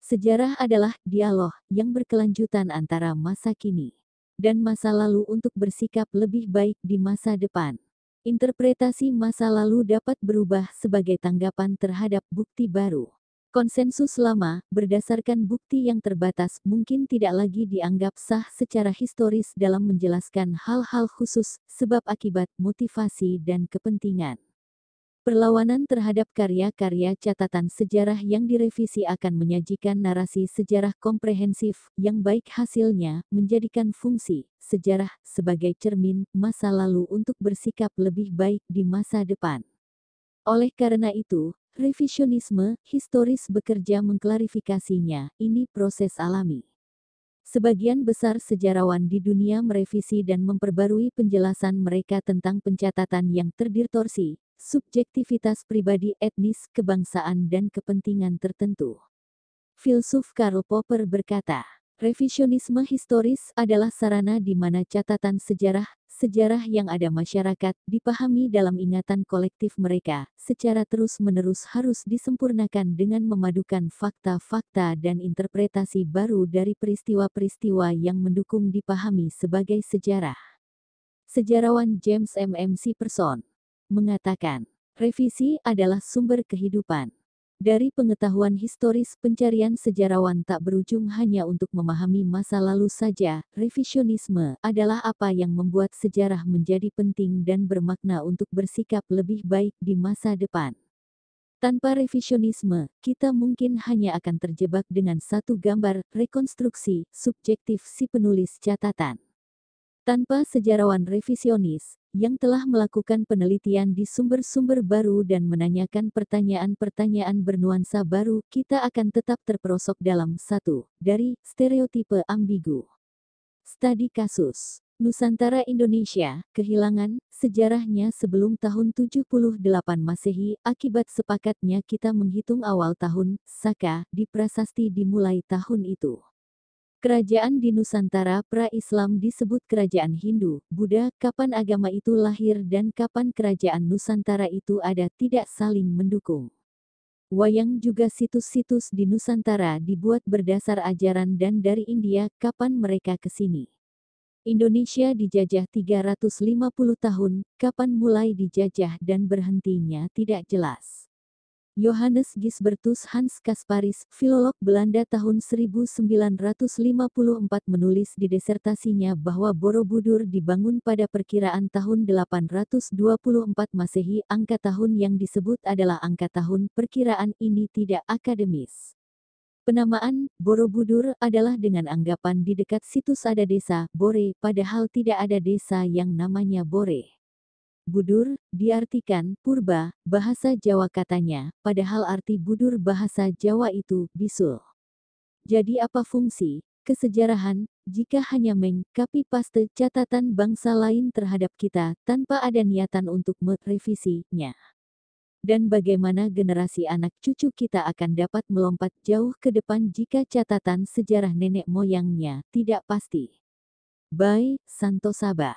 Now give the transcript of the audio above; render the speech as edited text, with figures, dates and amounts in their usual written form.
Sejarah adalah dialog yang berkelanjutan antara masa kini dan masa lalu untuk bersikap lebih baik di masa depan. Interpretasi masa lalu dapat berubah sebagai tanggapan terhadap bukti baru. Konsensus lama, berdasarkan bukti yang terbatas, mungkin tidak lagi dianggap sah secara historis dalam menjelaskan hal-hal khusus, sebab akibat, motivasi, dan kepentingan. Perlawanan terhadap karya-karya catatan sejarah yang direvisi akan menyajikan narasi sejarah komprehensif, yang baik hasilnya, menjadikan fungsi sejarah sebagai cermin masa lalu untuk bersikap lebih baik di masa depan. Oleh karena itu, revisionisme historis bekerja mengklarifikasinya, ini proses alami. Sebagian besar sejarawan di dunia merevisi dan memperbarui penjelasan mereka tentang pencatatan yang terdistorsi, subjektivitas pribadi, etnis, kebangsaan, dan kepentingan tertentu. Filsuf Karl Popper berkata, revisionisme historis adalah sarana di mana catatan sejarah yang ada masyarakat, dipahami dalam ingatan kolektif mereka, secara terus-menerus harus disempurnakan dengan memadukan fakta-fakta dan interpretasi baru dari peristiwa-peristiwa yang mendukung dipahami sebagai sejarah. Sejarawan James McPherson mengatakan, revisi adalah sumber kehidupan. Dari pengetahuan historis, pencarian sejarawan tak berujung hanya untuk memahami masa lalu saja. Revisionisme adalah apa yang membuat sejarah menjadi penting dan bermakna untuk bersikap lebih baik di masa depan. Tanpa revisionisme, kita mungkin hanya akan terjebak dengan satu gambar, rekonstruksi, subjektif si penulis catatan. Tanpa sejarawan revisionis, yang telah melakukan penelitian di sumber-sumber baru dan menanyakan pertanyaan-pertanyaan bernuansa baru, kita akan tetap terperosok dalam satu dari stereotipe ambigu. Studi kasus Nusantara Indonesia, kehilangan sejarahnya sebelum tahun 78 Masehi, akibat sepakatnya kita menghitung awal tahun, Saka, di prasasti dimulai tahun itu. Kerajaan di Nusantara pra-Islam disebut kerajaan Hindu, Buddha, kapan agama itu lahir dan kapan kerajaan Nusantara itu ada tidak saling mendukung. Wayang juga situs-situs di Nusantara dibuat berdasar ajaran dan dari India, kapan mereka ke sini. Indonesia dijajah 350 tahun, kapan mulai dijajah dan berhentinya tidak jelas. Johannes Gisbertus Hans Kasparis, filolog Belanda tahun 1954 menulis di disertasinya bahwa Borobudur dibangun pada perkiraan tahun 824 Masehi. Angka tahun yang disebut adalah angka tahun, perkiraan ini tidak akademis. Penamaan Borobudur adalah dengan anggapan di dekat situs ada desa, Bore, padahal tidak ada desa yang namanya Bore. Budur, diartikan, purba, bahasa Jawa katanya, padahal arti budur bahasa Jawa itu, bisul. Jadi apa fungsi, kesejarahan, jika hanya meng-copy-paste catatan bangsa lain terhadap kita, tanpa ada niatan untuk merevisinya? Dan bagaimana generasi anak cucu kita akan dapat melompat jauh ke depan jika catatan sejarah nenek moyangnya tidak pasti? By Santosaba.